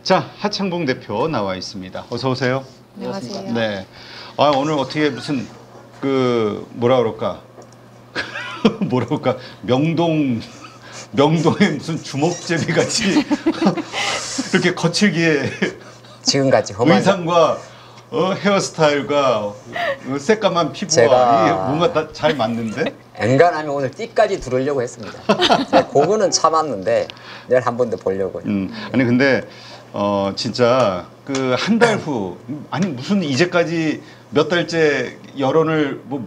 자, 하창봉 대표 나와 있습니다. 어서 오세요. 안녕하세요. 네. 아, 오늘 어떻게 무슨 뭐라 그럴까? 뭐라 그럴까? 명동에 무슨 주먹제비 같이 이렇게 거칠게 지금같이 험한 의상과 헤어스타일과 새까만 피부와 이게 뭔가 다 잘 맞는데? 엔간하면 오늘 띠까지 두르려고 했습니다. 네, 그거는 참았는데 내일 한 번 더 보려고요. 아니 근데 진짜 그 한 달 후 아니 무슨 이제까지 몇 달째 여론을 뭐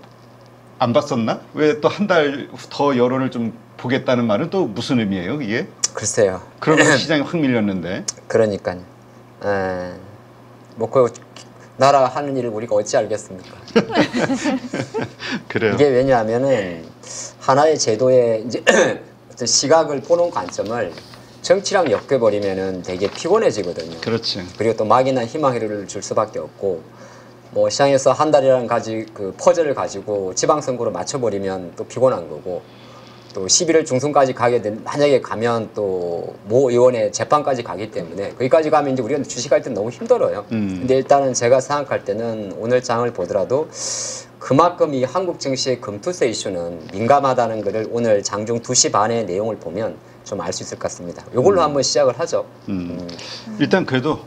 안 봤었나? 왜 또 한 달 더 여론을 좀 보겠다는 말은 또 무슨 의미예요 이게? 글쎄요. 그러면 시장이 확 밀렸는데. 그러니까요. 그 나라 하는 일을 우리가 어찌 알겠습니까? 그래요. 이게 왜냐하면은 하나의 제도의 이제 어떤 시각을 보는 관점을 정치랑 엮여버리면은 되게 피곤해지거든요. 그렇지. 그리고 또 막연한 희망회로를 줄 수밖에 없고, 뭐 시장에서 한 달이라는 그 퍼즐을 가지고 지방선거로 맞춰버리면 또 피곤한 거고, 또 11월 중순까지 만약에 가면 또 모 의원의 재판까지 가기 때문에 거기까지 가면 이제 우리가 주식할 때는 너무 힘들어요. 근데 일단은 제가 생각할 때는 오늘 장을 보더라도 그만큼 이 한국 증시의 금투세 이슈는 민감하다는 것을 오늘 장중 2시 반의 내용을 보면 좀 알 수 있을 것 같습니다. 이걸로 한번 시작을 하죠. 일단 그래도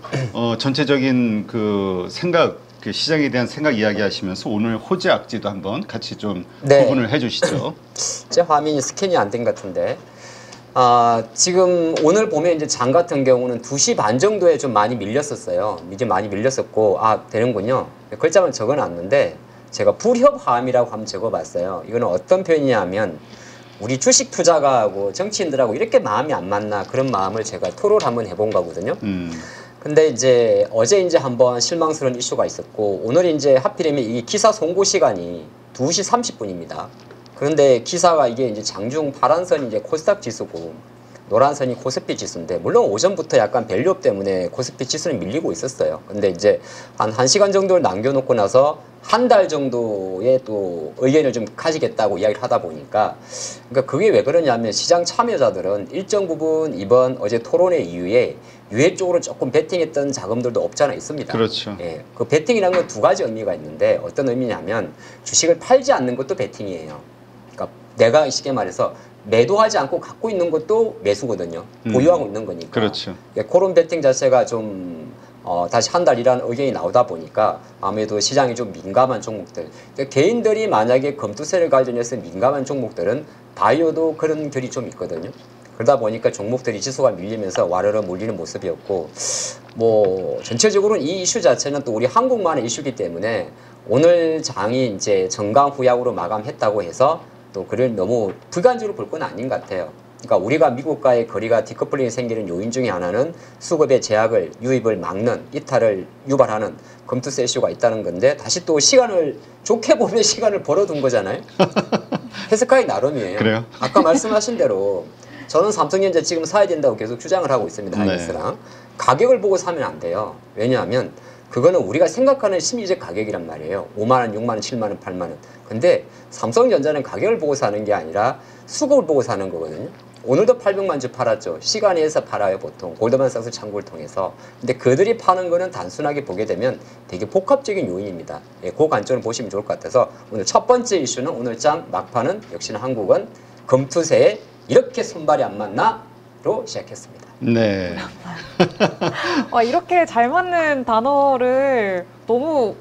전체적인 그 생각, 그 시장에 대한 생각 이야기하시면서 오늘 호재 악지도 한번 같이 좀 구분을 해주시죠. 제 화면이 스캔이 안 된 것 같은데. 지금 오늘 보면 이제 장 같은 경우는 2시 반 정도에 좀 많이 밀렸었어요. 이제 많이 밀렸었고, 되는군요. 글자만 적어놨는데 제가 불협화음이라고 한번 적어봤어요. 이거는 어떤 표현이냐면 우리 주식 투자가하고 정치인들하고 이렇게 마음이 안 맞나 그런 마음을 제가 토로를 한번 해본 거거든요. 근데 이제 어제 이제 한번 실망스러운 이슈가 있었고 오늘 이제 하필이면 이 기사 송고 시간이 2시 30분입니다. 그런데 기사가 이게 이제 장중 파란선이 이제 코스닥 지수고 노란선이 코스피 지수인데 물론 오전부터 약간 밸류업 때문에 코스피 지수는 밀리고 있었어요. 근데 이제 한 1시간 정도를 남겨놓고 나서 한 달 정도의 또 의견을 좀 가지겠다고 이야기를 하다 보니까 그러니까 그게 왜 그러냐면 시장 참여자들은 일정 부분 이번 어제 토론회 이후에 유해 쪽으로 조금 베팅했던 자금들도 없지 않아 있습니다. 그렇죠. 예, 그 베팅이라는 건 두 가지 의미가 있는데 어떤 의미냐면 주식을 팔지 않는 것도 베팅이에요. 그러니까 내가 쉽게 말해서 매도하지 않고 갖고 있는 것도 매수거든요. 보유하고 있는 거니까. 그렇죠. 그런 베팅 자체가 좀 다시 한 달이라는 의견이 나오다 보니까 아무래도 시장이 좀 민감한 종목들, 그러니까 개인들이 만약에 금투세를 관련해서 민감한 종목들은 바이오도 그런 결이 좀 있거든요. 그러다 보니까 종목들이 지수가 밀리면서 와르르 몰리는 모습이었고, 뭐 전체적으로 이 이슈 자체는 또 우리 한국만의 이슈이기 때문에 오늘 장이 이제 정강후약으로 마감했다고 해서 또 그를 너무 불간적으로 볼 건 아닌 것 같아요. 그러니까 우리가 미국과의 거리가 디커플링이 생기는 요인 중에 하나는 수급의 제약을 유입을 막는 이탈을 유발하는 금투세 이슈가 있다는 건데 다시 또 시간을 좋게 보면 시간을 벌어둔 거잖아요. 해석하기 나름이에요. 그래요? 아까 말씀하신 대로 저는 삼성전자 지금 사야 된다고 계속 주장을 하고 있습니다. 하이닉스랑. 가격을 보고 사면 안 돼요. 왜냐하면 그거는 우리가 생각하는 심리적 가격이란 말이에요. 5만 원, 6만 원, 7만 원, 8만 원. 근데 삼성전자는 가격을 보고 사는 게 아니라 수급을 보고 사는 거거든요. 오늘도 800만 주 팔았죠. 시간에서 팔아요, 보통. 골드만삭스 창구를 통해서. 근데 그들이 파는 거는 단순하게 보게 되면 되게 복합적인 요인입니다. 예, 그 관점을 보시면 좋을 것 같아서 오늘 첫 번째 이슈는 오늘장 막판은 역시나 한국은 금투세에 이렇게 손발이 안 맞나로 시작했습니다. 네. 이렇게 잘 맞는 단어를 너무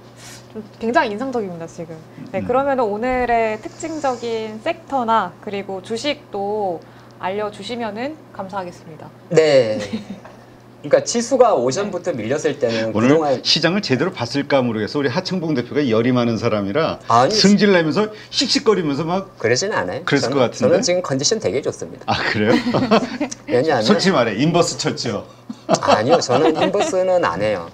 굉장히 인상적입니다, 지금. 네, 그러면 오늘의 특징적인 섹터나 그리고 주식도 알려주시면 감사하겠습니다. 네. 그러니까 지수가 오전부터 밀렸을 때는 오늘 그동안 시장을 제대로 봤을까 모르겠어. 우리 하창봉 대표가 열이 많은 사람이라 아니, 승질 내면서 씩씩거리면서 막 그러지는 않아요. 그랬을 것 같은데? 저는 지금 컨디션 되게 좋습니다. 아 그래요? 왜냐하면 솔직히 말해 인버스 쳤죠. 아니요, 저는 인버스는 안 해요.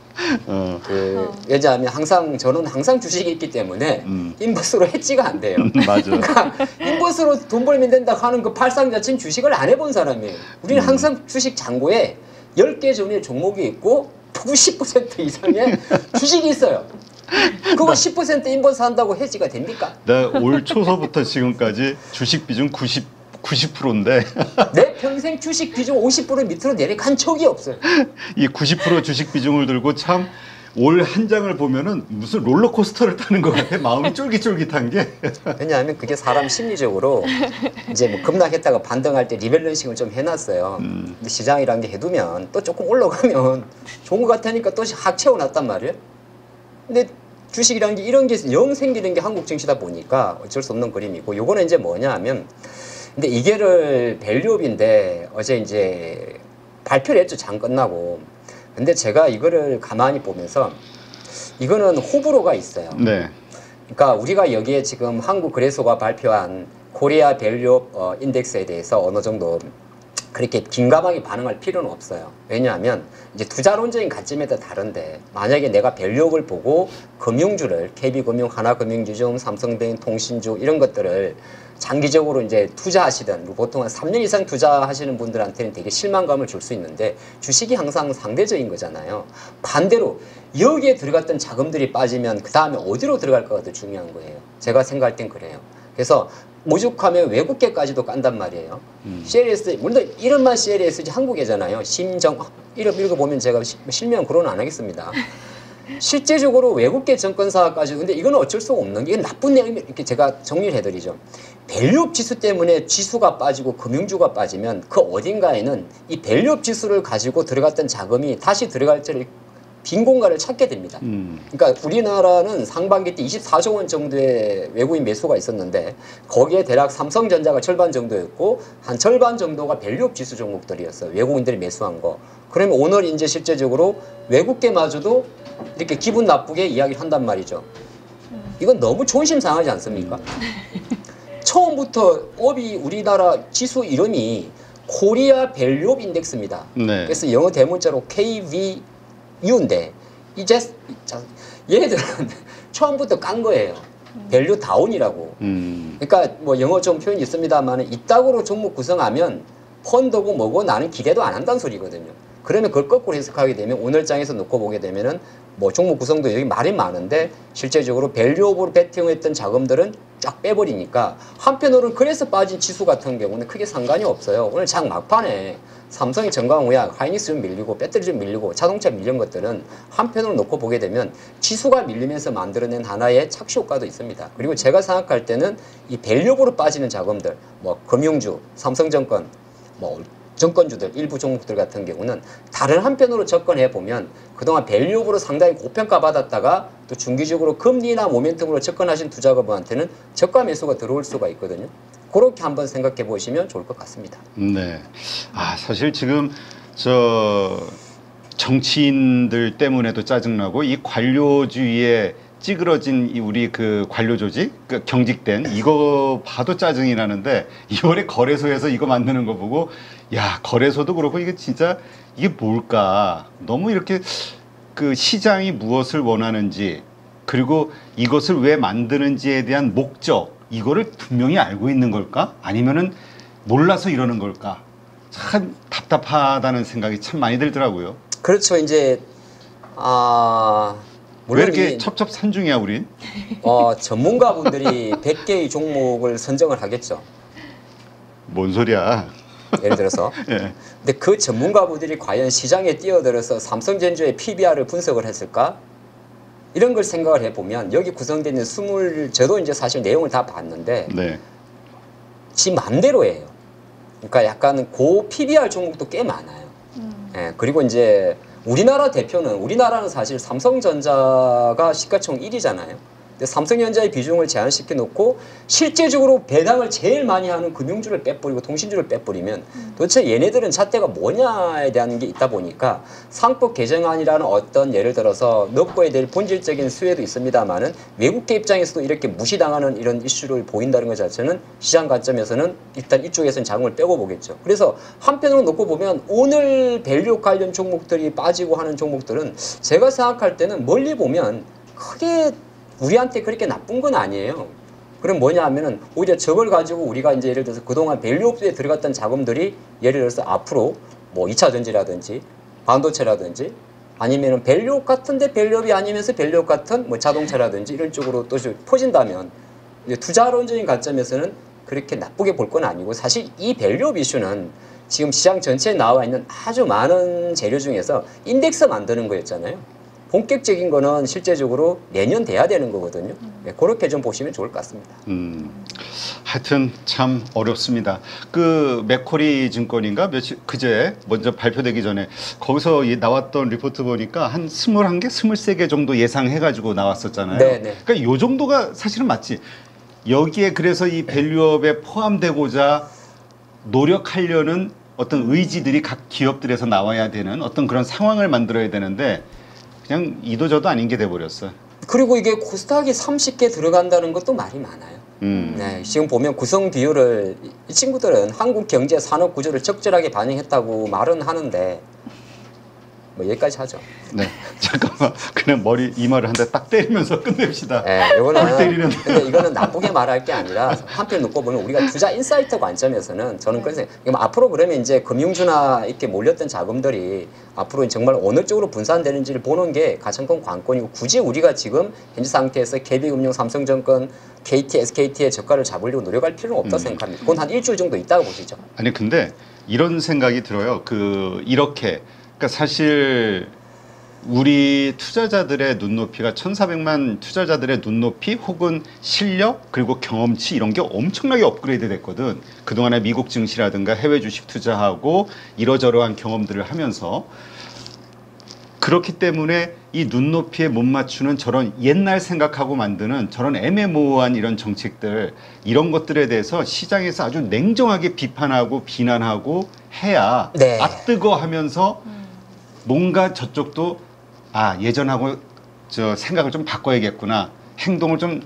왜냐하면 저는 항상 주식이 있기 때문에 인버스로 해지가 안 돼요. 맞아. 그러니까 인버스로 돈 벌면 된다 하는 그 발상 자체는 주식을 안 해본 사람이에요. 우리는 항상 주식 잔고에 10개 전에 종목이 있고 90% 이상의 주식이 있어요. 그거 10% 인버스 한다고 해지가 됩니까? 나 올 초서부터 지금까지 주식 비중 90%인데 내 평생 주식 비중 50% 밑으로 내려간 적이 없어요. 이 90% 주식 비중을 들고 참 올 한 장을 보면은 무슨 롤러코스터를 타는 것 같아. 마음이 쫄깃쫄깃한 게. 왜냐하면 그게 사람 심리적으로 이제 뭐 급락했다가 반등할 때 리밸런싱을 좀 해놨어요. 근데 시장이라는 게 해두면 또 조금 올라가면 좋은 것 같으니까 또 확 채워놨단 말이에요. 근데 주식이라는 게 이런 게 영 생기는 게 한국 증시다 보니까 어쩔 수 없는 그림이고, 요거는 이제 뭐냐 하면, 근데 이게를 밸류업인데 어제 이제 발표를 했죠. 장 끝나고. 근데 제가 이거를 가만히 보면서 이거는 호불호가 있어요. 네. 그러니까 우리가 여기에 지금 한국거래소가 발표한 코리아 밸류업 인덱스에 대해서 어느 정도 그렇게 긴가하게 반응할 필요는 없어요. 왜냐하면 이제 투자론적인 관점에 따라 다른데, 만약에 내가 밸류업을 보고 금융주를 KB금융, 하나금융지주, 삼성뱅, 통신주 이런 것들을 장기적으로 이제 투자하시던, 보통 한 3년 이상 투자하시는 분들한테는 되게 실망감을 줄 수 있는데, 주식이 항상 상대적인 거잖아요. 반대로 여기에 들어갔던 자금들이 빠지면 그 다음에 어디로 들어갈까가 더 중요한 거예요. 제가 생각할 땐 그래요. 그래서 오죽하면 외국계까지도 깐단 말이에요. CLS, 물론 이름만 CLS지 한국이잖아요. 심정, 이름 읽어보면 제가 실명 거론은 안 하겠습니다. 실제적으로 외국계 증권사까지, 근데 이건 어쩔 수 없는 게, 이건 나쁜 내용, 이렇게 제가 정리를 해드리죠. 밸류업 지수 때문에 지수가 빠지고 금융주가 빠지면 그 어딘가에는 이 밸류업 지수를 가지고 들어갔던 자금이 다시 들어갈 때를 빈 공간을 찾게 됩니다. 그러니까 우리나라는 상반기 때 24조 원 정도의 외국인 매수가 있었는데, 거기에 대략 삼성전자가 절반 정도였고 한 절반 정도가 밸류업 지수 종목들이었어요. 외국인들이 매수한 거. 그러면 오늘 이제 실제적으로 외국계마저도 이렇게 기분 나쁘게 이야기를 한단 말이죠. 이건 너무 존심 상하지 않습니까? 처음부터 업이, 우리나라 지수 이름이 코리아 밸류업 인덱스입니다. 네. 그래서 영어 대문자로 KVU인데 이제 얘네들은 처음부터 깐 거예요. 밸류 다운이라고. 그러니까 뭐 영어 좀 표현이 있습니다만, 이따구로 종목 구성하면 펀드고 뭐고 나는 기대도 안 한다는 소리거든요. 그러면 그걸 거꾸로 해석하게 되면 오늘 장에서 놓고 보게 되면은 뭐 종목 구성도 여기 말이 많은데 실제적으로 밸류업으로 베팅했던 자금들은 쫙 빼버리니까, 한편으로는 그래서 빠진 지수 같은 경우는 크게 상관이 없어요. 오늘 장 막판에 삼성이 전광후약, 하이닉스 좀 밀리고 배터리 좀 밀리고 자동차 밀린 것들은 한편으로 놓고 보게 되면 지수가 밀리면서 만들어낸 하나의 착시 효과도 있습니다. 그리고 제가 생각할 때는 이 밸류업으로 빠지는 자금들, 뭐 금융주, 삼성증권, 뭐 증권주들, 일부 종목들 같은 경우는 다른 한편으로 접근해 보면 그동안 밸류업으로 상당히 고평가 받았다가 또 중기적으로 금리나 모멘텀으로 접근하신 투자가분한테는 저가 매수가 들어올 수가 있거든요. 그렇게 한번 생각해 보시면 좋을 것 같습니다. 네. 아, 사실 지금 저 정치인들 때문에도 짜증나고 이 관료주의에 찌그러진 이 우리 그 관료 조직, 그 경직된 이거 봐도 짜증이 나는데, 이번에 거래소에서 이거 만드는 거 보고, 야, 거래소도 그렇고 이게 진짜 이게 뭘까? 너무 이렇게 그 시장이 무엇을 원하는지, 그리고 이것을 왜 만드는지에 대한 목적, 이거를 분명히 알고 있는 걸까? 아니면은 몰라서 이러는 걸까? 참 답답하다는 생각이 참 많이 들더라고요. 그렇죠. 이제 왜 이렇게 첩첩산중이야 우린? 전문가분들이 100개의 종목을 선정을 하겠죠. 뭔 소리야? 예를 들어서. 예. 근데 그 전문가분들이 과연 시장에 뛰어들어서 삼성전자의 PBR을 분석을 했을까? 이런 걸 생각을 해보면 여기 구성되어 있는 저도 이제 사실 내용을 다 봤는데 네. 지 맘대로예요. 그러니까 약간 고 PBR 종목도 꽤 많아요. 예, 그리고 이제 우리나라는 사실 삼성전자가 시가총 1위잖아요. 근데 삼성전자의 비중을 제한시켜 놓고 실제적으로 배당을 제일 많이 하는 금융주를 빼버리고 통신주를 빼버리면 도대체 얘네들은 잣대가 뭐냐에 대한 게 있다 보니까, 상법 개정안이라는 어떤 예를 들어서 넣고에 대한 본질적인 수혜도 있습니다만은 외국계 입장에서도 이렇게 무시당하는 이런 이슈를 보인다는 것 자체는 시장 관점에서는 일단 이쪽에서는 자금을 빼고 보겠죠. 그래서 한편으로 놓고 보면 오늘 밸류 관련 종목들이 빠지고 하는 종목들은 제가 생각할 때는 멀리 보면 크게 우리한테 그렇게 나쁜 건 아니에요. 그럼 뭐냐 하면은 오히려 저걸 가지고 우리가 이제 예를 들어서 그동안 밸류업에 들어갔던 자금들이 예를 들어서 앞으로 뭐 2차 전지라든지 반도체라든지 아니면은 밸류업 같은데 밸류업이 아니면서 밸류업 같은 뭐 자동차라든지 이런 쪽으로 또 퍼진다면, 투자론적인 관점에서는 그렇게 나쁘게 볼 건 아니고 사실 이 밸류업 이슈는 지금 시장 전체에 나와 있는 아주 많은 재료 중에서 인덱스 만드는 거였잖아요. 본격적인 거는 실제적으로 내년 돼야 되는 거거든요. 네, 그렇게 좀 보시면 좋을 것 같습니다. 하여튼 참 어렵습니다. 그 맥쿼리 증권인가 며칠 그제 먼저 발표되기 전에 거기서 나왔던 리포트 보니까 한 21개, 23개 정도 예상해가지고 나왔었잖아요. 네네. 그러니까 요 정도가 사실은 맞지. 여기에 그래서 이 밸류업에 포함되고자 노력하려는 어떤 의지들이 각 기업들에서 나와야 되는 어떤 그런 상황을 만들어야 되는데 그냥 이도저도 아닌 게 돼버렸어. 그리고 이게 코스닥이 30개 들어간다는 것도 말이 많아요. 네, 지금 보면 구성 비율을 이 친구들은 한국 경제 산업 구조를 적절하게 반영했다고 말은 하는데 뭐 여기까지 하죠. 네, 잠깐만 그냥 머리 이마를 한 대 딱 때리면서 끝냅시다. 네, 뭘 때리는. 근데 이거는 나쁘게 말할 게 아니라 한편 놓고 보면 우리가 투자 인사이터 관점에서는 저는 그런 생각. 앞으로 그러면 이제 금융주나 이렇게 몰렸던 자금들이 앞으로 정말 어느 쪽으로 분산되는지를 보는 게 가장 큰 관건이고 굳이 우리가 지금 현재 상태에서 KB금융, 삼성증권, KT, SKT의 저가를 잡으려고 노력할 필요는 없다고 생각합니다. 그건 한 일주일 정도 있다고 보시죠. 아니 근데 이런 생각이 들어요. 이렇게 그러니까 사실 우리 투자자들의 눈높이가 1,400만 투자자들의 눈높이 혹은 실력 그리고 경험치 이런 게 엄청나게 업그레이드 됐거든. 그동안에 미국 증시라든가 해외 주식 투자하고 이러저러한 경험들을 하면서 그렇기 때문에 이 눈높이에 못 맞추는 저런 옛날 생각하고 만드는 저런 애매모호한 이런 정책들 이런 것들에 대해서 시장에서 아주 냉정하게 비판하고 비난하고 해야 네. 아뜨거 하면서 뭔가 저쪽도 예전하고 저 생각을 좀 바꿔야겠구나 행동을 좀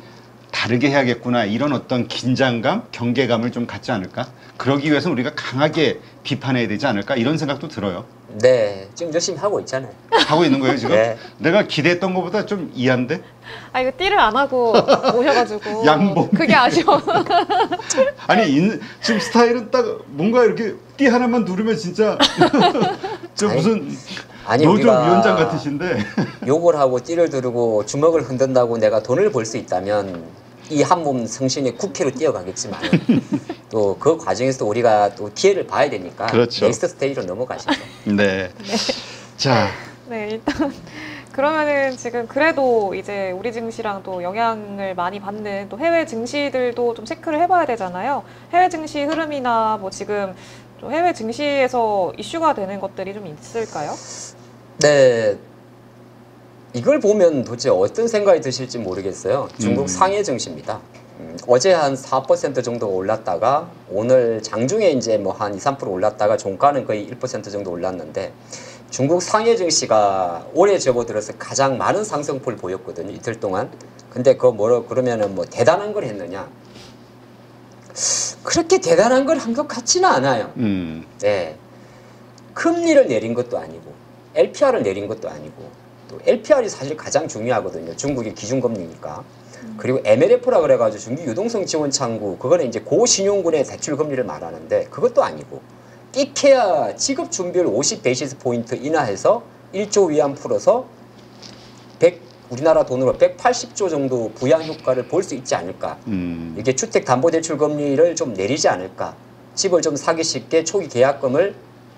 다르게 해야겠구나 이런 어떤 긴장감 경계감을 좀 갖지 않을까 그러기 위해서 우리가 강하게 비판해야 되지 않을까 이런 생각도 들어요. 네, 지금 열심히 하고 있잖아요. 하고 있는 거예요 지금? 네. 내가 기대했던 것보다 좀 이한데? 이거 띠를 안 하고 오셔가지고 양복. 그게 아쉬워. 아니 지금 스타일은 딱 뭔가 이렇게 띠 하나만 누르면 진짜 저 무슨 노조 위원장 같으신데 욕을 하고 띠를 두르고 주먹을 흔든다고 내가 돈을 벌 수 있다면 이 한 몸 성신의 국회로 뛰어가겠지만 또 그 과정에서 우리가 또 기회를 봐야 되니까 그렇죠. 넥스트 스테이지로 넘어가시죠. 네. 자. 네, 일단 그러면은 지금 그래도 이제 우리 증시랑 또 영향을 많이 받는 또 해외 증시들도 좀 체크를 해봐야 되잖아요. 해외 증시 흐름이나 뭐 지금 좀 해외 증시에서 이슈가 되는 것들이 좀 있을까요? 네. 이걸 보면 도대체 어떤 생각이 드실지 모르겠어요. 중국 상해 증시입니다. 어제 한 4% 정도 올랐다가 오늘 장중에 이제 뭐 한 2, 3% 올랐다가 종가는 거의 1% 정도 올랐는데 중국 상해 증시가 올해 접어들어서 가장 많은 상승폭을 보였거든요. 이틀 동안. 근데 그러면은 뭐 대단한 걸 했느냐? 그렇게 대단한 걸 한 것 같지는 않아요. 네. 금리를 내린 것도 아니고 LPR을 내린 것도 아니고 또 LPR이 사실 가장 중요하거든요. 중국의 기준금리니까. 그리고 MLF라 그래가지고 중기 유동성 지원 창구 그거는 이제 고신용군의 대출 금리를 말하는데 그것도 아니고 끼케야 지급 준비율 50 베이시스 포인트 인하해서 1조 위안 풀어서 우리나라 돈으로 180조 정도 부양 효과를 볼 수 있지 않을까. 이게 주택담보대출 금리를 좀 내리지 않을까. 집을 좀 사기 쉽게 초기 계약금을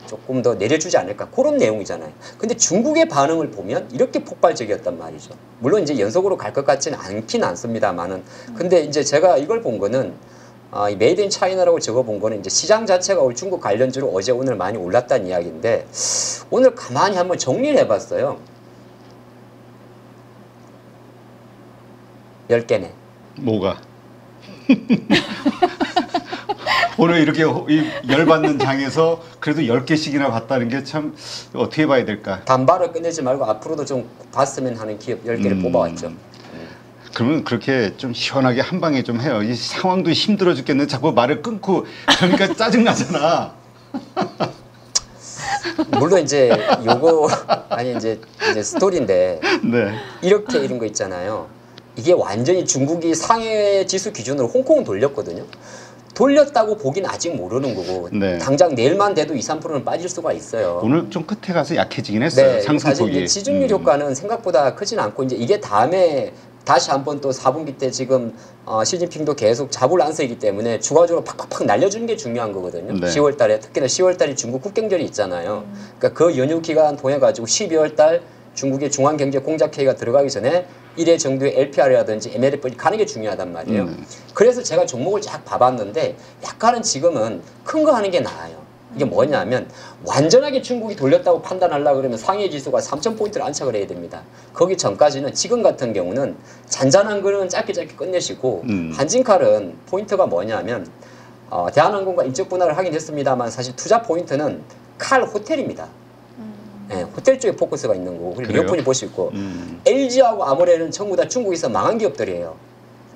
조금 더 내려주지 않을까 그런 내용이잖아요. 근데 중국의 반응을 보면 이렇게 폭발적이었단 말이죠. 물론 이제 연속으로 갈 것 같지는 않긴 않습니다만은 근데 이제 제가 이걸 본 거는 이 메이드 인 차이나라고 적어본 거는 이제 시장 자체가 올 중국 관련주로 어제 오늘 많이 올랐다는 이야기인데 오늘 가만히 한번 정리를 해봤어요. 10개네. 뭐가? 오늘 이렇게 열받는 장에서 그래도 10개씩이나 봤다는 게 참 어떻게 봐야 될까? 단발을 끝내지 말고 앞으로도 좀 봤으면 하는 기업 10개를 뽑아왔죠. 그러면 그렇게 좀 시원하게 한 방에 좀 해요. 이 상황도 힘들어 죽겠는데 자꾸 말을 끊고 그러니까 짜증나잖아. 물론 이제 요거 아니 이제 스토리인데 네. 이렇게 이런 거 있잖아요. 이게 완전히 중국이 상해 지수 기준으로 홍콩을 돌렸거든요. 돌렸다고 보긴 아직 모르는 거고 네. 당장 내일만 돼도 2, 3%는 빠질 수가 있어요. 오늘 좀 끝에 가서 약해지긴 했어요. 네, 상승폭이. 사실 지준율 효과는 생각보다 크진 않고 이제 이게 다음에 다시 한번 또 4분기 때 지금 시진핑도 계속 잡을 안쓰기 때문에 추가적으로 팍팍팍 날려주는 게 중요한 거거든요. 네. 10월 달에 특히나 10월 달이 중국 국경절이 있잖아요. 그러니까 그 연휴 기간 통해 가지고 12월 달 중국의 중앙경제공작회의가 들어가기 전에 1회 정도의 LPR이라든지 MLF를 가는 게 중요하단 말이에요. 그래서 제가 종목을 쫙 봐봤는데 약간은 지금은 큰 거 하는 게 나아요. 이게 뭐냐면 완전하게 중국이 돌렸다고 판단하려고 그러면 상해 지수가 3,000포인트를 안착을 해야 됩니다. 거기 전까지는 지금 같은 경우는 잔잔한 거는 짧게 끝내시고 한진칼은 포인트가 뭐냐면 대한항공과 인적 분할을 하긴 했습니다만 사실 투자 포인트는 칼 호텔입니다. 네, 호텔 쪽에 포커스가 있는 거고 그리고 리오폰이 볼 수 있고 LG하고 아모레는 전부 다 중국에서 망한 기업들이에요.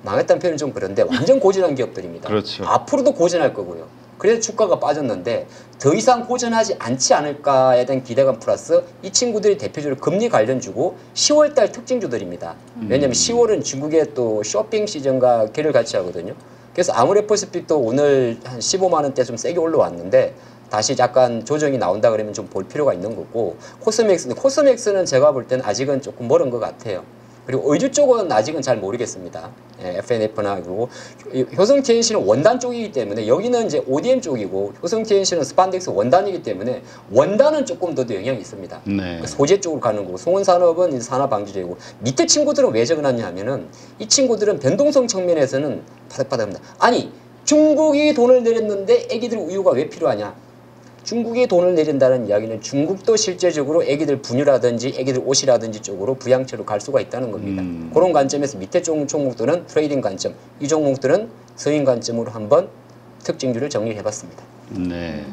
망했다는 표현은 좀 그런데 완전 고전한 기업들입니다. 그렇죠. 앞으로도 고전할 거고요. 그래서 주가가 빠졌는데 더 이상 고전하지 않지 않을까에 대한 기대감 플러스 이 친구들이 대표적으로 금리 관련주고 10월달 특징주들입니다. 왜냐하면 10월은 중국의 또 쇼핑 시즌과 개를 같이 하거든요. 그래서 아모레퍼시픽도 오늘 한 15만 원대 좀 세게 올라왔는데 다시 약간 조정이 나온다 그러면 좀 볼 필요가 있는 거고 코스맥스는 제가 볼 때는 아직은 조금 멀은 것 같아요. 그리고 의주 쪽은 아직은 잘 모르겠습니다. FNF나 그리고 효성 TNC는 원단 쪽이기 때문에 여기는 이제 ODM 쪽이고 효성 TNC는 스판덱스 원단이기 때문에 원단은 조금 더 영향이 있습니다. 네. 소재 쪽으로 가는 거고 송원산업은 산업방지제고 밑에 친구들은 왜 적어놨냐 하면은 이 친구들은 변동성 측면에서는 바닥바닥합니다. 아니 중국이 돈을 내렸는데 애기들 우유가 왜 필요하냐? 중국이 돈을 내린다는 이야기는 중국도 실제적으로 애기들 분유라든지 애기들 옷이라든지 쪽으로 부양체로 갈 수가 있다는 겁니다. 그런 관점에서 밑에 종목들은 트레이딩 관점, 이 종목들은 서인 관점으로 한번 특징주를 정리를 해봤습니다. 네.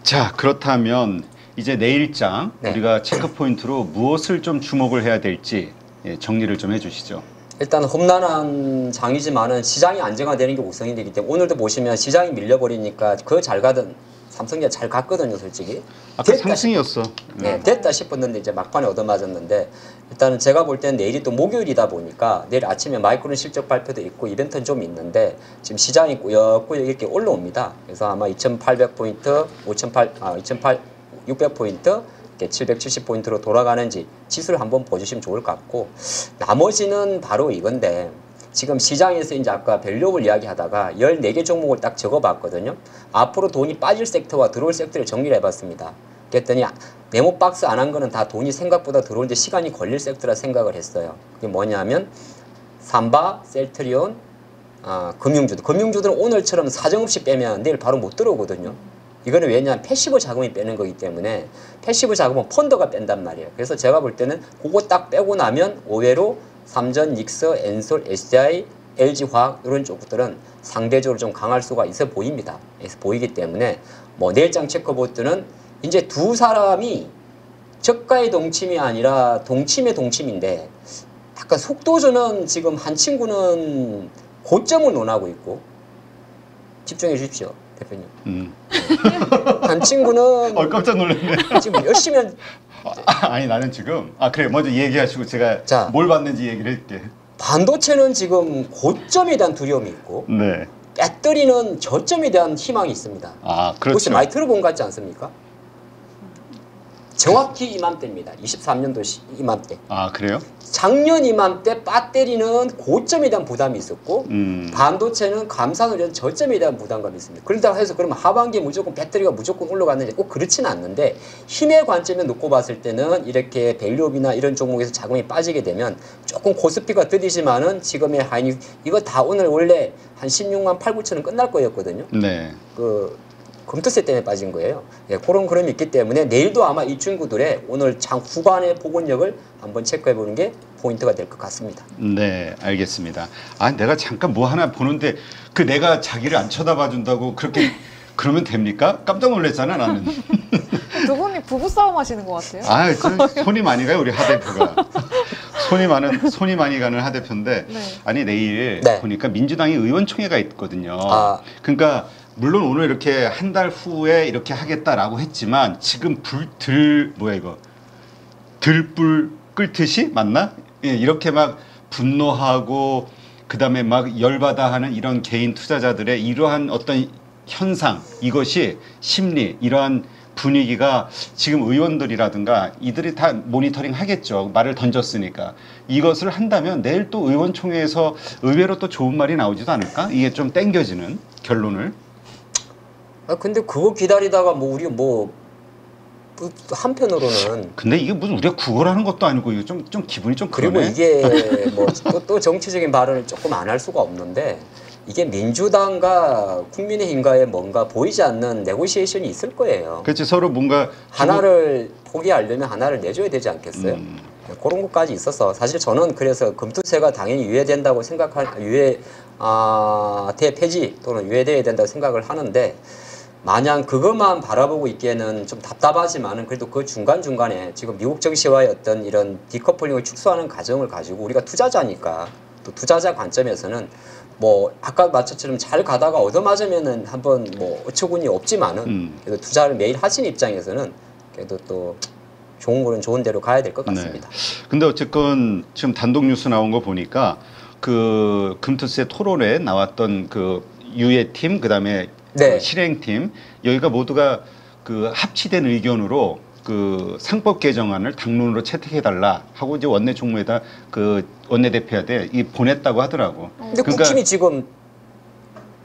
자, 그렇다면 이제 내일장 네. 우리가 체크 포인트로 무엇을 좀 주목을 해야 될지 정리를 좀 해주시죠. 일단 험난한 장이지만은 시장이 안정화되는 게 우선이 되기 때문에 오늘도 보시면 시장이 밀려버리니까 그 잘 가던 삼성기가 잘 갔거든요, 솔직히. 아까 상승이었어. 네, 됐다 싶었는데 이제 막판에 얻어맞았는데 일단은 제가 볼 때는 내일이 또 목요일이다 보니까 내일 아침에 마이크론 실적 발표도 있고 이벤트는 좀 있는데 지금 시장이 꾸역꾸역 이렇게 올라옵니다. 그래서 아마 2,800포인트, 600포인트, 770포인트로 돌아가는지 지수를 한번 보시면 좋을 것 같고 나머지는 바로 이건데 지금 시장에서 이제 아까 밸류업을 이야기하다가 14개 종목을 딱 적어봤거든요. 앞으로 돈이 빠질 섹터와 들어올 섹터를 정리를 해봤습니다. 그랬더니 메모 박스 안 한 거는 다 돈이 생각보다 들어오는데 시간이 걸릴 섹터라 생각을 했어요. 그게 뭐냐면 삼바, 셀트리온, 금융주들은 오늘처럼 사정없이 빼면 내일 바로 못 들어오거든요. 이거는 왜냐하면 패시브 자금이 빼는 거기 때문에 패시브 자금은 펀더가 뺀단 말이에요. 그래서 제가 볼 때는 그거 딱 빼고 나면 의외로 삼전, 닉스, 엔솔, SDI, LG화학 이런 쪽들은 상대적으로 좀 강할 수가 있어 보입니다. 그래서 보이기 때문에 뭐 내일장 체크보드는 이제 두 사람이 저가의 동침이 아니라 동침의 동침인데 약간 속도전은 지금 한 친구는 고점을 논하고 있고 집중해 주십시오. 대표님. 한 친구는 깜짝 놀랐네. 지금 열심히 아니 나는 지금 그래 먼저 얘기하시고 제가 자, 뭘 봤는지 얘기를 할게. 반도체는 지금 고점에 대한 두려움이 있고 네. 배터리는 저점에 대한 희망이 있습니다. 그렇죠. 혹시 많이 들어본 것 같지 않습니까? 정확히 이맘때입니다. 23년도 이맘때. 그래요? 작년 이맘때 배터리는 고점에 대한 부담이 있었고 반도체는 감산을 위한 저점에 대한 부담감이 있습니다. 그렇다고 해서 그러면 하반기에 무조건 배터리가 무조건 올라가는지 꼭 그렇지는 않는데 힘의 관점에 놓고 봤을 때는 이렇게 밸류업이나 이런 종목에서 자금이 빠지게 되면 조금 코스피가 드디지만은 지금의 하이닉 이거 다 오늘 원래 한 16만 8, 9천은 끝날 거였거든요. 네. 검토세 때문에 빠진 거예요. 그런 그림이 있기 때문에 내일도 아마 이 친구들의 오늘 장 후반의 복원력을 한번 체크해 보는 게 포인트가 될 것 같습니다. 네, 알겠습니다. 내가 잠깐 뭐 하나 보는데 내가 자기를 안 쳐다봐 준다고 그렇게 그러면 됩니까? 깜짝 놀랐잖아 나는. 두 분이 부부싸움 하시는 것 같아요. 손이 많이 가요 우리 하 대표가. 손이 많이 가는 하 대표인데 네. 내일 네. 보니까 민주당이 의원총회가 있거든요. 그러니까 물론 오늘 이렇게 한 달 후에 이렇게 하겠다라고 했지만 지금 들불 끓듯이 맞나? 이렇게 막 분노하고 그다음에 막 열받아 하는 이런 개인 투자자들의 이러한 어떤 현상 이것이 심리 이러한 분위기가 지금 의원들이라든가 이들이 다 모니터링 하겠죠. 말을 던졌으니까. 이것을 한다면 내일 또 의원총회에서 의외로 또 좋은 말이 나오지도 않을까? 이게 좀 땡겨지는 결론을. 아 근데 그거 기다리다가 뭐 우리 뭐 한편으로는 근데 이게 무슨 우리가 구걸하는 것도 아니고 이거 좀 기분이 좀 그리고 그러네. 이게 뭐 또 정치적인 발언을 조금 안 할 수가 없는데 이게 민주당과 국민의힘과의 뭔가 보이지 않는 네고시에이션이 있을 거예요. 그렇지 서로 뭔가 하나를 포기하려면 하나를 내줘야 되지 않겠어요? 그런 것까지 있어서 사실 저는 그래서 금투세가 당연히 유예된다고 대폐지 또는 유예돼야 된다고 생각을 하는데 마냥 그것만 바라보고 있기에는 좀 답답하지만은 그래도 그 중간중간에 지금 미국 정시와의 어떤 이런 디커플링을 축소하는 과정을 가지고 우리가 투자자니까 또 투자자 관점에서는 뭐 아까 말처럼 잘 가다가 얻어맞으면은 한번 뭐 어처구니 없지만은 그래도 투자를 매일 하신 입장에서는 그래도 또 좋은 거는 좋은 대로 가야 될 것 같습니다. 네. 근데 어쨌건 지금 단독 뉴스 나온 거 보니까 그 금투세 토론에 나왔던 그 유예팀 그다음에 네. 그 실행팀 여기가 모두가 그 합치된 의견으로 그 상법 개정안을 당론으로 채택해 달라 하고 이제 원내 총무에다 그 원내 대표한테 이 보냈다고 하더라고. 근데 국힘이 지금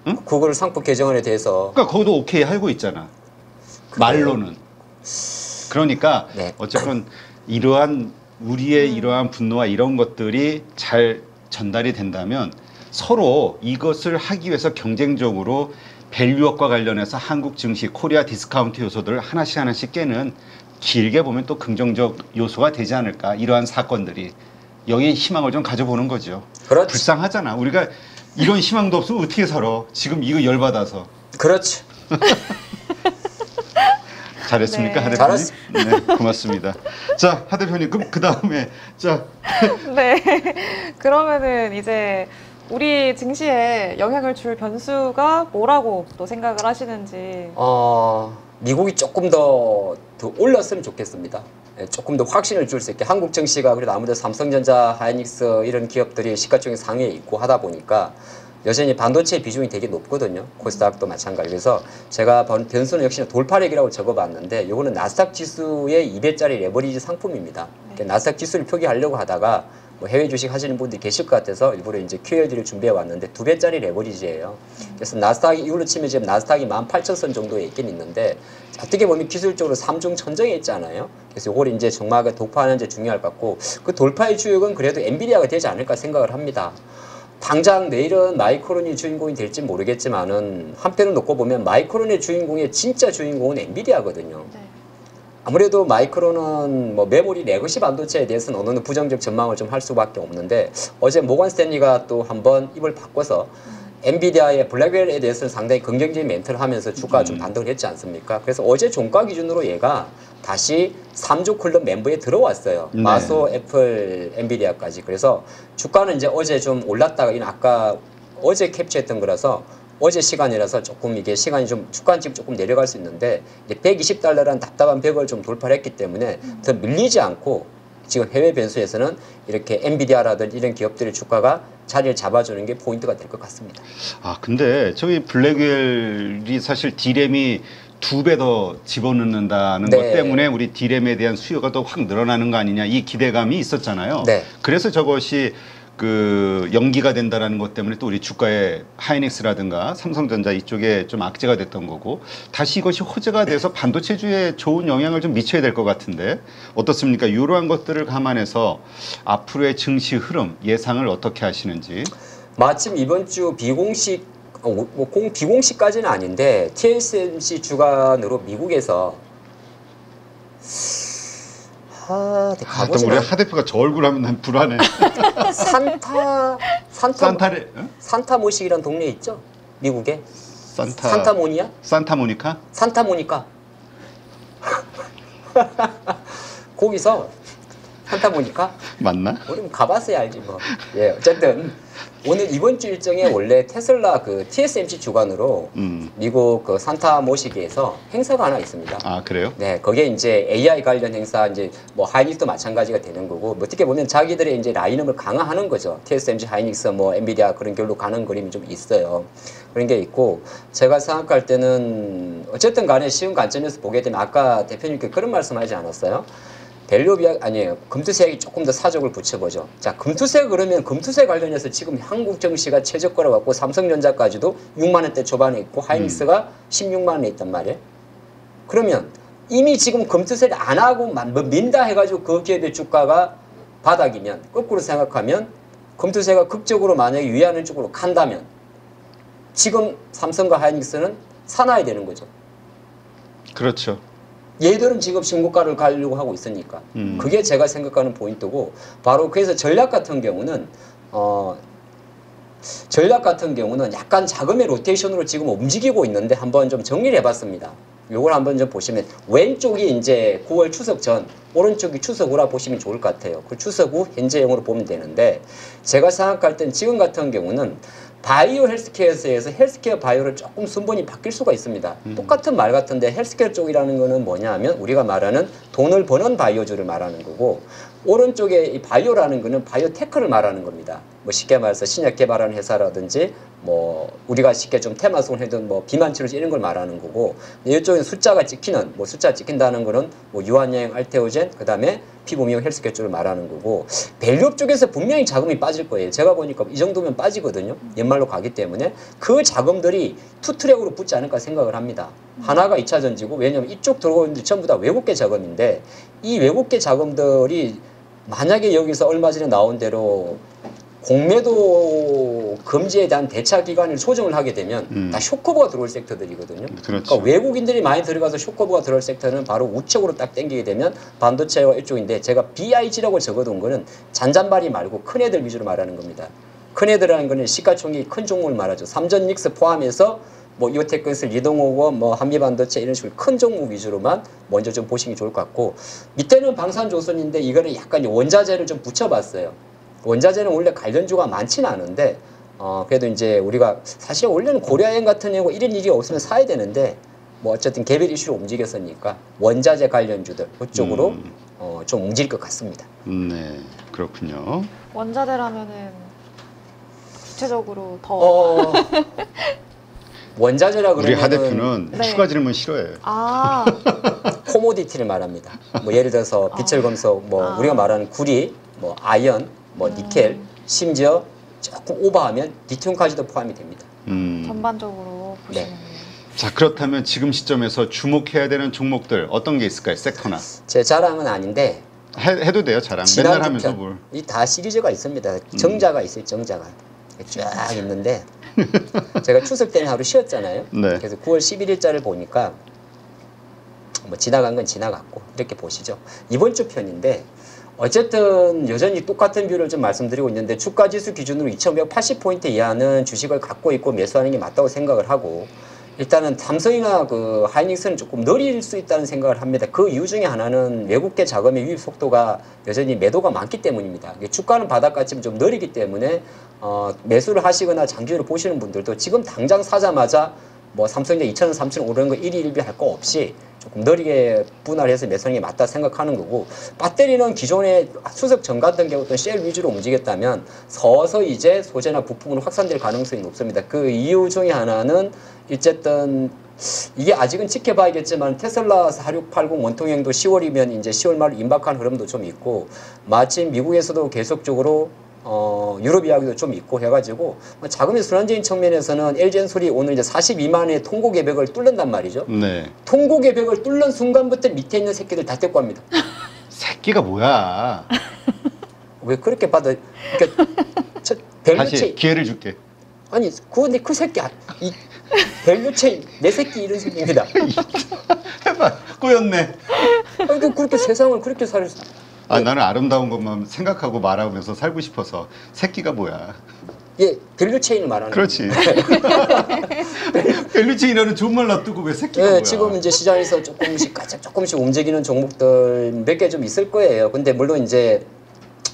응? 그걸 상법 개정안에 대해서 그러니까 거기도 오케이 하고 있잖아. 말로는. 그러니까 네. 어쨌건 이러한 우리의 이러한 분노와 이런 것들이 잘 전달이 된다면 서로 이것을 하기 위해서 경쟁적으로 밸류업과 관련해서 한국 증시, 코리아 디스카운트 요소들을 하나씩 깨는 길게 보면 또 긍정적 요소가 되지 않을까. 이러한 사건들이 여기에 희망을 좀 가져보는 거죠. 그렇지. 불쌍하잖아. 우리가 이런 희망도 없으면 어떻게 살아. 지금 이거 열받아서. 그렇지. 잘했습니까, 네. 하 대표님? 네, 고맙습니다. 자, 하 대표님, 그럼 그 다음에 자, 네. 그러면은 이제 우리 증시에 영향을 줄 변수가 뭐라고 또 생각을 하시는지. 미국이 조금 더 올랐으면 좋겠습니다. 예, 조금 더 확신을 줄 수 있게 한국 증시가 그래도 아무래도 삼성전자, 하이닉스 이런 기업들이 시가총액 상위에 있고 하다 보니까 여전히 반도체 비중이 되게 높거든요. 코스닥도 마찬가지. 그래서 제가 변수는 역시나 돌파력이라고 적어봤는데 이거는 나스닥 지수의 2배짜리 레버리지 상품입니다. 그러니까 나스닥 지수를 표기하려고 하다가 뭐 해외 주식 하시는 분들이 계실 것 같아서 일부러 이제 QLD를 준비해 왔는데 2배짜리 레버리지예요. 그래서 나스닥이 이걸로 치면 지금 나스닥이 18,000선 정도에 있긴 있는데 어떻게 보면 기술적으로 3중 천정에 있잖아요. 그래서 이걸 이제 정막에 돌파하는 게 중요할 것 같고 그 돌파의 주역은 그래도 엔비디아가 되지 않을까 생각을 합니다. 당장 내일은 마이크론이 주인공이 될지 모르겠지만은 한편을 놓고 보면 마이크론의 주인공의 진짜 주인공은 엔비디아거든요. 네. 아무래도 마이크론은 뭐 메모리 레거시 반도체에 대해서는 어느 정도 부정적 전망을 좀 할 수밖에 없는데 어제 모건 스탠리가 또 한번 입을 바꿔서 엔비디아의 블랙웰에 대해서는 상당히 긍정적인 멘트를 하면서 주가가 좀 반등을 했지 않습니까? 그래서 어제 종가 기준으로 얘가 다시 3조 클럽 멤버에 들어왔어요. 네. 마소, 애플, 엔비디아까지. 그래서 주가는 이제 어제 좀 올랐다가 이는 아까 어제 캡처했던 거라서 어제 시간이라서 조금 이게 시간이 좀 주가는 지금 조금 내려갈 수 있는데 이제 120달러라는 답답한 벽을 좀 돌파를 했기 때문에 더 밀리지 않고 지금 해외 변수에서는 이렇게 엔비디아라든지 이런 기업들의 주가가 자리를 잡아주는 게 포인트가 될 것 같습니다. 아 근데 저기 블랙웰이 사실 D램이 2배 더 집어넣는다는 네. 것 때문에 우리 D램에 대한 수요가 더 확 늘어나는 거 아니냐 이 기대감이 있었잖아요. 네. 그래서 저것이 그 연기가 된다라는 것 때문에 또 우리 주가에 하이닉스라든가 삼성전자 이쪽에 좀 악재가 됐던 거고 다시 이것이 호재가 돼서 반도체주에 좋은 영향을 좀 미쳐야 될 것 같은데 어떻습니까? 이러한 것들을 감안해서 앞으로의 증시 흐름 예상을 어떻게 하시는지. 마침 이번 주 비공식 비공식까지는 아닌데 TSMC 주간으로 미국에서 또 우리 가보시나요? 하 대표가 저 얼굴 하면 난 불안해. 산타모식이라는 동네 있죠? 미국에 산타모니아? 산타모니카? 산타모니카. 거기서 산타모니카? 맞나? 우리 가봤어야 알지 뭐. 예, 어쨌든 오늘 이번 주 일정에 원래 테슬라 그 TSMC 주관으로 미국 그 산타 모시기에서 행사가 하나 있습니다. 아, 그래요? 네, 거기에 이제 AI 관련 행사 이제 뭐 하이닉스도 마찬가지가 되는 거고 뭐 어떻게 보면 자기들의 이제 라인업을 강화하는 거죠. TSMC, 하이닉스, 뭐 엔비디아 그런 결로 가는 그림이 좀 있어요. 그런 게 있고 제가 생각할 때는 어쨌든 간에 쉬운 관점에서 보게 되면 아까 대표님께 그런 말씀하지 않았어요? 밸류비아 아니에요. 금투세액이 조금 더 사족을 붙여보죠. 자, 금투세 그러면 금투세 관련해서 지금 한국 증시가 최저가로 갖고 삼성전자까지도 6만 원대 초반에 있고 하이닉스가 16만 원에 있단 말이에요. 그러면 이미 지금 금투세를 안 하고 뭐 민다 해가지고 그 기업의 주가가 바닥이면 거꾸로 생각하면 금투세가 극적으로 만약에 유의하는 쪽으로 간다면 지금 삼성과 하이닉스는 사놔야 되는 거죠. 그렇죠. 얘들은 지금 신고가를 가려고 하고 있으니까 그게 제가 생각하는 포인트고 바로 그래서 전략 같은 경우는 약간 자금의 로테이션으로 지금 움직이고 있는데 한번 좀 정리를 해봤습니다. 요걸 한번 좀 보시면 왼쪽이 이제 9월 추석 전 오른쪽이 추석 후라 보시면 좋을 것 같아요. 그 추석 후 현재형으로 보면 되는데 제가 생각할 땐 지금 같은 경우는 바이오 헬스케어에서 헬스케어 바이오를 조금 순번이 바뀔 수가 있습니다. 똑같은 말 같은데 헬스케어 쪽이라는 거는 뭐냐 하면 우리가 말하는 돈을 버는 바이오주를 말하는 거고 오른쪽에 이 바이오라는 거는 바이오테크를 말하는 겁니다. 뭐 쉽게 말해서 신약 개발하는 회사라든지 뭐 우리가 쉽게 좀 테마성을 해둔 뭐 비만 치료제 이런 걸 말하는 거고 이쪽에 숫자가 찍히는 뭐 숫자 찍힌다는 거는 뭐 유한양 알테오젠 그다음에 피부 미용 헬스케어 쪽을 말하는 거고 밸류업 쪽에서 분명히 자금이 빠질 거예요. 제가 보니까 이 정도면 빠지거든요. 연말로 가기 때문에 그 자금들이 투트랙으로 붙지 않을까 생각을 합니다. 하나가 2차 전지고 왜냐면 이쪽 들어오는데 전부 다 외국계 자금인데 이 외국계 자금들이 만약에 여기서 얼마 전에 나온 대로 공매도 금지에 대한 대차 기간을 조정을 하게 되면 다 쇼커버가 들어올 섹터들이거든요. 그렇죠. 그러니까 외국인들이 많이 들어가서 쇼커버가 들어올 섹터는 바로 우측으로 딱 당기게 되면 반도체와 이쪽인데 제가 BIG라고 적어둔 거는 잔잔바리 말고 큰 애들 위주로 말하는 겁니다. 큰 애들이라는 거는 시가총액이 큰 종목을 말하죠. 삼전닉스 포함해서 뭐 이오테크스, 리동호고, 뭐 한미반도체 이런 식으로 큰 종목 위주로만 먼저 좀 보시는 게 좋을 것 같고 밑에는 방산조선인데 이거는 약간 원자재를 좀 붙여봤어요. 원자재는 원래 관련주가 많지는 않은데 그래도 이제 우리가 사실 원래는 고려아연 같은 경우 이런 일이 없으면 사야 되는데 뭐 어쨌든 개별 이슈로 움직였으니까 원자재 관련주들 그쪽으로 좀 움직일 것 같습니다. 네, 그렇군요. 원자재라면은 구체적으로 더 원자재라 우리 그러면 하 대표는 네. 추가 질문 싫어해요. 아, 코모디티를 말합니다. 뭐 예를 들어서 비철 금속, 뭐 우리가 말하는 구리, 뭐 아연, 뭐 니켈, 심지어 조금 오버하면 리튬까지도 포함이 됩니다. 전반적으로 보시면 자, 그렇다면 지금 시점에서 주목해야 되는 종목들 어떤 게 있을까요? 섹터나. 제 자랑은 아닌데 해도 돼요, 자랑. 맨날 하면서 뭘. 이 다 시리즈가 있습니다. 정자가 있어요, 정자가. 쫙 있는데 제가 추석 때는 하루 쉬었잖아요. 네. 그래서 9월 11일자를 보니까 뭐 지나간 건 지나갔고 이렇게 보시죠. 이번 주 편인데 어쨌든 여전히 똑같은 뷰를 좀 말씀드리고 있는데 주가지수 기준으로 2580포인트 이하는 주식을 갖고 있고 매수하는 게 맞다고 생각을 하고 일단은 삼성이나 그 하이닉스는 조금 느릴 수 있다는 생각을 합니다. 그 이유 중에 하나는 외국계 자금의 유입 속도가 여전히 매도가 많기 때문입니다. 주가는 바닥같지만 좀 느리기 때문에 매수를 하시거나 장기로 보시는 분들도 지금 당장 사자마자 뭐 삼성전자 2,000원, 3,000원 오르는 거 1위 1비 할 거 없이 조금 느리게 분할해서 매수하는 게 맞다 생각하는 거고 배터리는 기존에 추석 전 같은 경우 어떤 셀 위주로 움직였다면 서서히 이제 소재나 부품으로 확산될 가능성이 높습니다. 그 이유 중에 하나는 어쨌든 이게 아직은 지켜봐야겠지만 테슬라 4680 원통형도 10월이면 이제 10월 말 임박한 흐름도 좀 있고 마침 미국에서도 계속적으로 유럽 이야기도 좀 있고 해가지고 자금의 순환적인 측면에서는 LG엔솔이 오늘 이제 42만의 통고 계백을 뚫는단 말이죠. 네. 통고 계백을 뚫는 순간부터 밑에 있는 새끼들 다 떼고 합니다. 새끼가 뭐야? 왜 그렇게 받아? 그러니까 다시 기회를 줄게. 아니 근데 그 새끼 이 밸류체인 내 새끼 이런 새끼입니다. 해봐. 꼬였네. 아니 그렇게 세상을 그렇게 살수 나는 아름다운 것만 생각하고 말하면서 살고 싶어서 새끼가 뭐야? 예, 밸류체인을 말하는 그렇지. 밸류체인이라는 좋은 말 놔두고 왜 새끼가 예, 뭐야? 지금 이제 시장에서 조금씩 움직이는 종목들 몇 개 좀 있을 거예요. 근데 물론 이제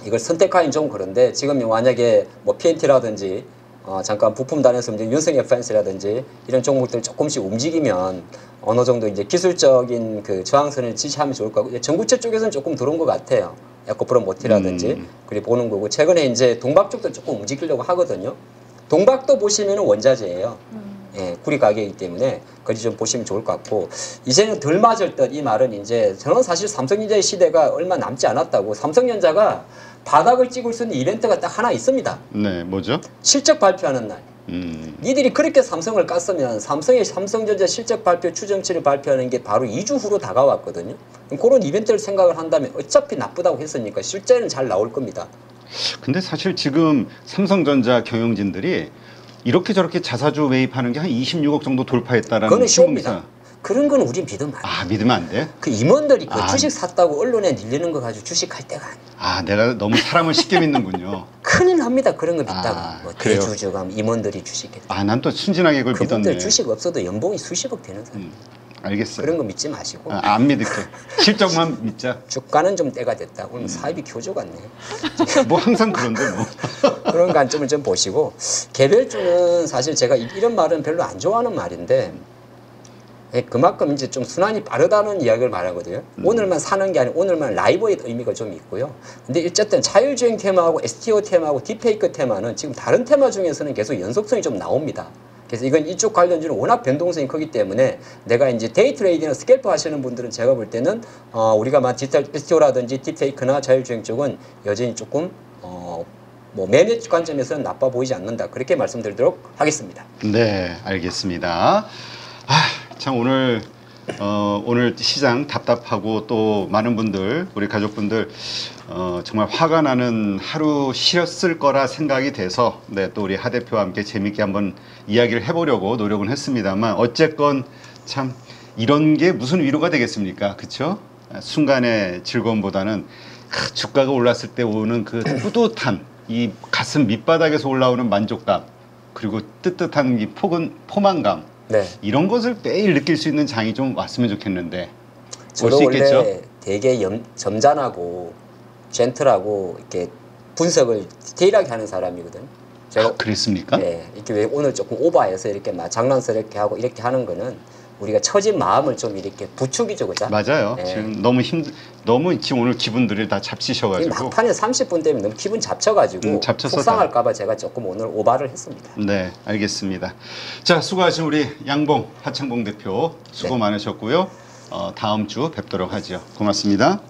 이걸 선택하기는 좀 그런데 지금 만약에 뭐 PNT라든지 잠깐 부품 단에서 이제 윤성열 펜스라든지 이런 종목들 조금씩 움직이면 어느 정도 이제 기술적인 그 저항선을 지지하면 좋을 것 같고 전구체 쪽에서는 조금 들어온 것 같아요. 에코프로모티라든지 그리고 보는 거고 최근에 이제 동박 쪽도 조금 움직이려고 하거든요. 동박도 보시면은 원자재예요. 예, 구리 가격이기 때문에 거기 좀 보시면 좋을 것 같고 이제는 덜 맞을 듯 이 말은 이제 저는 사실 삼성전자의 시대가 얼마 남지 않았다고 삼성전자가 바닥을 찍을 수 있는 이벤트가 딱 하나 있습니다. 네, 뭐죠? 실적 발표하는 날. 니들이 그렇게 삼성을 깠으면 삼성의 삼성전자 실적 발표 추정치를 발표하는 게 바로 2주 후로 다가왔거든요. 그런 이벤트를 생각을 한다면 어차피 나쁘다고 했으니까 실제는 잘 나올 겁니다. 근데 사실 지금 삼성전자 경영진들이 이렇게 저렇게 자사주 매입하는 게 한 26억 정도 돌파했다라는 그거는 신문기사. 쇼입니다. 그런 건 우린 믿으면 안 돼. 아, 믿으면 안 돼? 그 임원들이 그 주식 샀다고 언론에 밀리는 거 가지고 주식할 때가 아니야. 아, 내가 너무 사람을 쉽게 믿는군요. 큰일 납니다. 그런 거 믿다가. 뭐 그래요? 대주주가 임원들이 주식해. 아, 난 또 순진하게 그걸 그분들 믿었네. 주식 없어도 연봉이 수십억 되는 사람. 알겠어요. 그런 거 믿지 마시고. 안 믿을게. 실적만 믿자. 주가는 좀 때가 됐다. 오늘 사입이 교조 같네요. 뭐 항상 그런데 뭐. 그런 관점을 좀 보시고 개별주는 사실 제가 이런 말은 별로 안 좋아하는 말인데 그만큼 이제 좀 순환이 빠르다는 이야기를 말하거든요. 오늘만 사는 게 아니고 오늘만 라이브의 의미가 좀 있고요. 근데 어쨌든 자율주행 테마하고 STO 테마하고 딥페이크 테마는 지금 다른 테마 중에서는 계속 연속성이 좀 나옵니다. 그래서 이건 이쪽 관련주는 워낙 변동성이 크기 때문에 내가 이제 데이 트레이딩이나 스캘프 하시는 분들은 제가 볼 때는 우리가 막 디지털 STO라든지 딥페이크나 자율주행 쪽은 여전히 조금 뭐 매매 관점에서는 나빠 보이지 않는다. 그렇게 말씀드리도록 하겠습니다. 네, 알겠습니다. 참 오늘 시장 답답하고 또 많은 분들 우리 가족분들 정말 화가 나는 하루셨을 거라 생각이 돼서 네, 또 우리 하 대표와 함께 재밌게 한번 이야기를 해보려고 노력은 했습니다만 어쨌건 참 이런 게 무슨 위로가 되겠습니까? 그렇죠? 순간의 즐거움보다는 주가가 올랐을 때 오는 그 뿌듯한 이 가슴 밑바닥에서 올라오는 만족감 그리고 뜨뜻한 이 포만감 네. 이런 것을 매일 느낄 수 있는 장이 좀 왔으면 좋겠는데 올 저도 수 있겠죠? 원래 되게 점잖하고 젠틀하고 이렇게 분석을 디테일하게 하는 사람이거든. 제가 그랬습니까? 네, 이렇게 왜 오늘 조금 오버해서 이렇게 막 장난스럽게 하고 이렇게 하는 거는 우리가 처진 마음을 좀 이렇게 부추기죠, 그죠? 맞아요. 네. 지금 너무 지금 오늘 기분들이 다 이 잡치셔가지고 막판에 30분 되면 너무 기분 잡쳐가지고 잡쳐서 속상할까봐 제가 조금 오늘 오바를 했습니다. 네, 알겠습니다. 자, 수고하신 우리 양봉 하창봉 대표 수고 네. 많으셨고요. 다음 주 뵙도록 하죠. 고맙습니다.